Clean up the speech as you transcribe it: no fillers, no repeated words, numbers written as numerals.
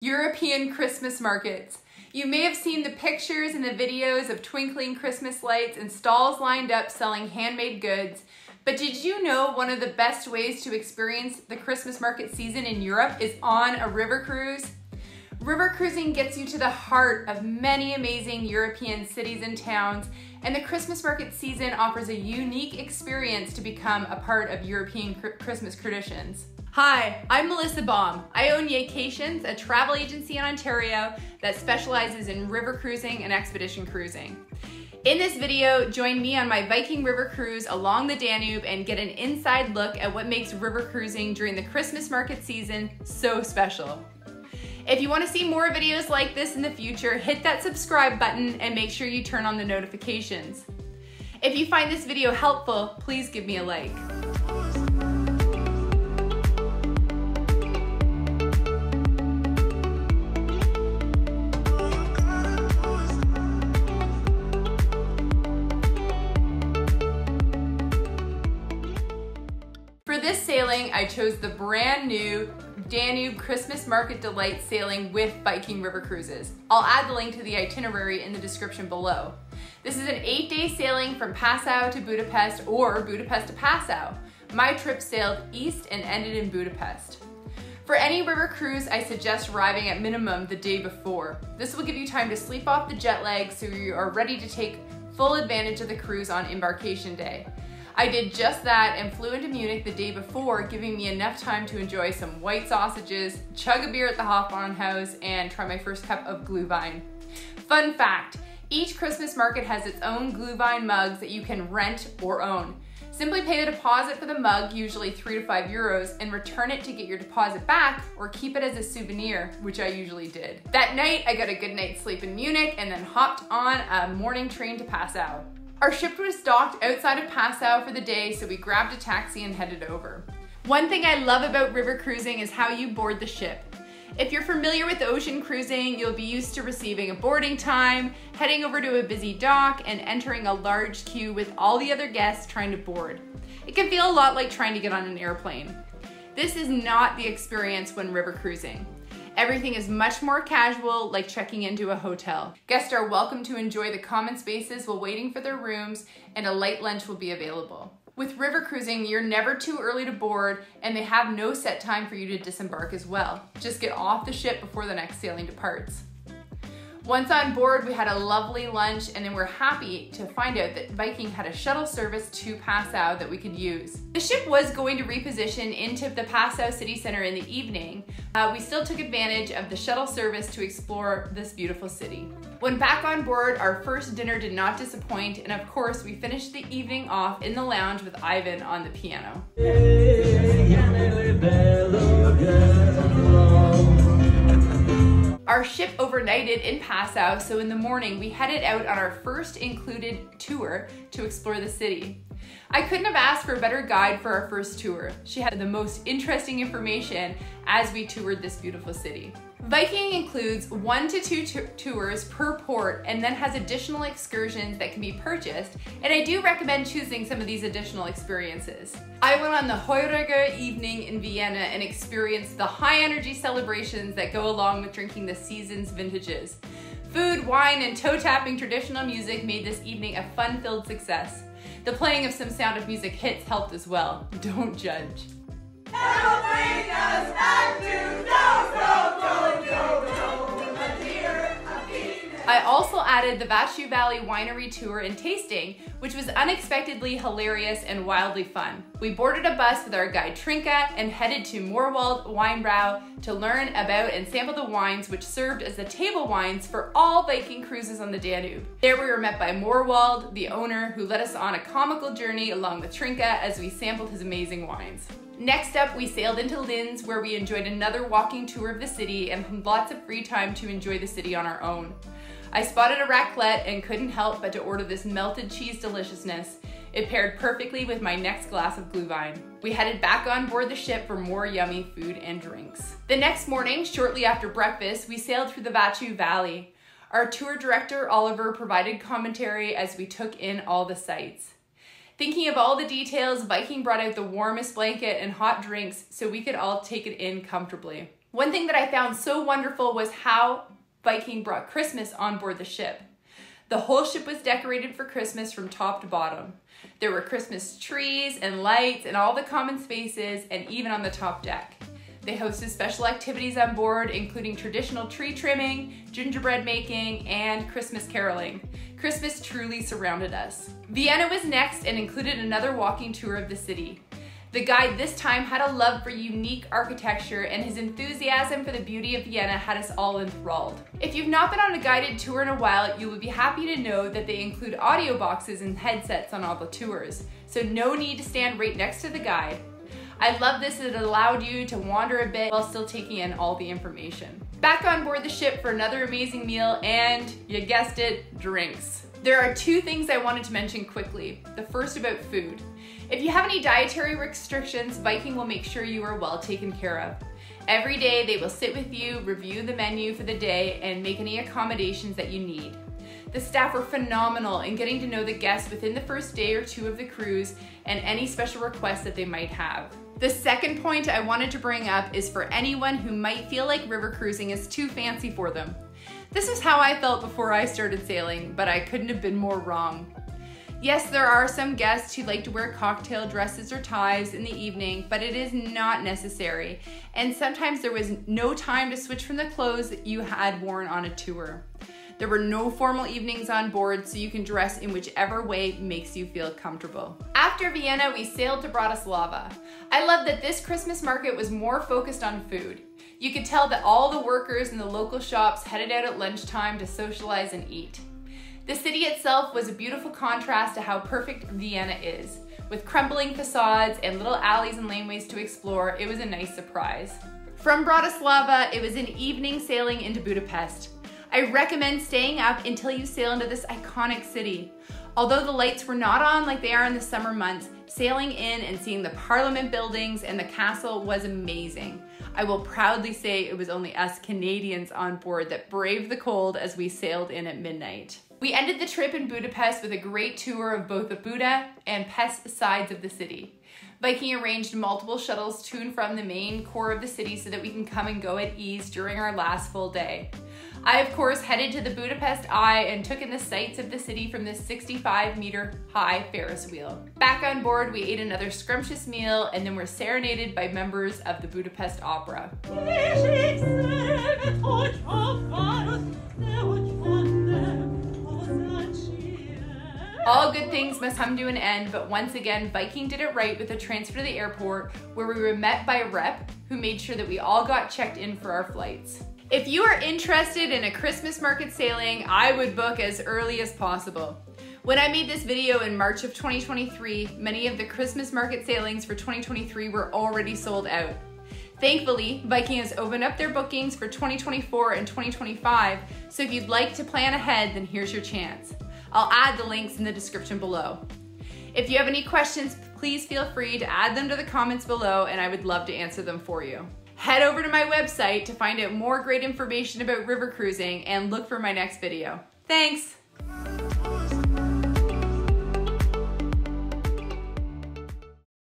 European Christmas markets. You may have seen the pictures and the videos of twinkling Christmas lights and stalls lined up selling handmade goods. But did you know one of the best ways to experience the Christmas market season in Europe is on a river cruise? River cruising gets you to the heart of many amazing European cities and towns, and the Christmas market season offers a unique experience to become a part of European Christmas traditions. Hi, I'm Melissa Baum. I own Yaycations, a travel agency in Ontario that specializes in river cruising and expedition cruising. In this video, join me on my Viking River Cruise along the Danube and get an inside look at what makes river cruising during the Christmas market season so special. If you want to see more videos like this in the future, hit that subscribe button and make sure you turn on the notifications. If you find this video helpful, please give me a like. For this sailing, I chose the brand new Danube Christmas Market Delights sailing with Viking River Cruises. I'll add the link to the itinerary in the description below. This is an 8-day sailing from Passau to Budapest or Budapest to Passau. My trip sailed east and ended in Budapest. For any river cruise, I suggest arriving at minimum the day before. This will give you time to sleep off the jet lag so you are ready to take full advantage of the cruise on embarkation day. I did just that and flew into Munich the day before, giving me enough time to enjoy some white sausages, chug a beer at the Hofbrauhaus, and try my first cup of Glühwein. Fun fact, each Christmas market has its own Glühwein mugs that you can rent or own. Simply pay the deposit for the mug, usually 3 to 5 euros, and return it to get your deposit back or keep it as a souvenir, which I usually did. That night, I got a good night's sleep in Munich and then hopped on a morning train to Passau. Our ship was docked outside of Passau for the day, so we grabbed a taxi and headed over. One thing I love about river cruising is how you board the ship. If you're familiar with ocean cruising, you'll be used to receiving a boarding time, heading over to a busy dock, and entering a large queue with all the other guests trying to board. It can feel a lot like trying to get on an airplane. This is not the experience when river cruising. Everything is much more casual, like checking into a hotel. Guests are welcome to enjoy the common spaces while waiting for their rooms, and a light lunch will be available. With river cruising, you're never too early to board, and they have no set time for you to disembark as well. Just get off the ship before the next sailing departs. Once on board, we had a lovely lunch, and then we're happy to find out that Viking had a shuttle service to Passau that we could use. The ship was going to reposition into the Passau city center in the evening. We still took advantage of the shuttle service to explore this beautiful city. When back on board, our first dinner did not disappoint, and of course, we finished the evening off in the lounge with Ivan on the piano. Our ship overnighted in Passau, so in the morning we headed out on our first included tour to explore the city. I couldn't have asked for a better guide for our first tour. She had the most interesting information as we toured this beautiful city. Viking includes 1 to 2 tours per port and then has additional excursions that can be purchased, and I do recommend choosing some of these additional experiences. I went on the Heuriger evening in Vienna and experienced the high energy celebrations that go along with drinking the season's vintages. Food, wine, and toe-tapping traditional music made this evening a fun-filled success. The playing of some Sound of Music hits helped as well. Don't judge. It'll bring us back to I also added the Vachu Valley Winery Tour and tasting, which was unexpectedly hilarious and wildly fun. We boarded a bus with our guide Trinka and headed to Moorwald Weinbrau to learn about and sample the wines which served as the table wines for all Viking cruises on the Danube. There we were met by Moorwald, the owner, who led us on a comical journey along with Trinka as we sampled his amazing wines. Next up, we sailed into Linz, where we enjoyed another walking tour of the city and had lots of free time to enjoy the city on our own. I spotted a raclette and couldn't help but to order this melted cheese deliciousness. It paired perfectly with my next glass of Glühwein. We headed back on board the ship for more yummy food and drinks. The next morning, shortly after breakfast, we sailed through the Vachu Valley. Our tour director, Oliver, provided commentary as we took in all the sights. Thinking of all the details, Viking brought out the warmest blanket and hot drinks so we could all take it in comfortably. One thing that I found so wonderful was how Viking brought Christmas on board the ship. The whole ship was decorated for Christmas from top to bottom. There were Christmas trees and lights in all the common spaces and even on the top deck. They hosted special activities on board, including traditional tree trimming, gingerbread making, and Christmas caroling. Christmas truly surrounded us. Vienna was next and included another walking tour of the city. The guide this time had a love for unique architecture, and his enthusiasm for the beauty of Vienna had us all enthralled. If you've not been on a guided tour in a while, you will be happy to know that they include audio boxes and headsets on all the tours, so no need to stand right next to the guide. I love this as it allowed you to wander a bit while still taking in all the information. Back on board the ship for another amazing meal and, you guessed it, drinks. There are two things I wanted to mention quickly. The first about food. If you have any dietary restrictions, Viking will make sure you are well taken care of. Every day they will sit with you, review the menu for the day, and make any accommodations that you need. The staff were phenomenal in getting to know the guests within the first day or two of the cruise and any special requests that they might have. The second point I wanted to bring up is for anyone who might feel like river cruising is too fancy for them. This is how I felt before I started sailing, but I couldn't have been more wrong. Yes, there are some guests who like to wear cocktail dresses or ties in the evening, but it is not necessary. And sometimes there was no time to switch from the clothes that you had worn on a tour. There were no formal evenings on board, so you can dress in whichever way makes you feel comfortable. After Vienna, we sailed to Bratislava. I love that this Christmas market was more focused on food. You could tell that all the workers in the local shops headed out at lunchtime to socialize and eat. The city itself was a beautiful contrast to how perfect Vienna is. With crumbling facades and little alleys and laneways to explore, it was a nice surprise. From Bratislava, it was an evening sailing into Budapest. I recommend staying up until you sail into this iconic city. Although the lights were not on like they are in the summer months, sailing in and seeing the Parliament buildings and the castle was amazing. I will proudly say it was only us Canadians on board that braved the cold as we sailed in at midnight. We ended the trip in Budapest with a great tour of both the Buda and Pest sides of the city. Viking arranged multiple shuttles to and from the main core of the city so that we can come and go at ease during our last full day. I, of course, headed to the Budapest Eye and took in the sights of the city from this 65-meter high Ferris wheel. Back on board, we ate another scrumptious meal and then were serenaded by members of the Budapest Opera. All good things must come to an end, but once again, Viking did it right with a transfer to the airport where we were met by a rep who made sure that we all got checked in for our flights. If you are interested in a Christmas market sailing, I would book as early as possible. When I made this video in March of 2023, many of the Christmas market sailings for 2023 were already sold out. Thankfully, Viking has opened up their bookings for 2024 and 2025, so if you'd like to plan ahead, then here's your chance. I'll add the links in the description below. If you have any questions, please feel free to add them to the comments below and I would love to answer them for you. Head over to my website to find out more great information about river cruising and look for my next video. Thanks!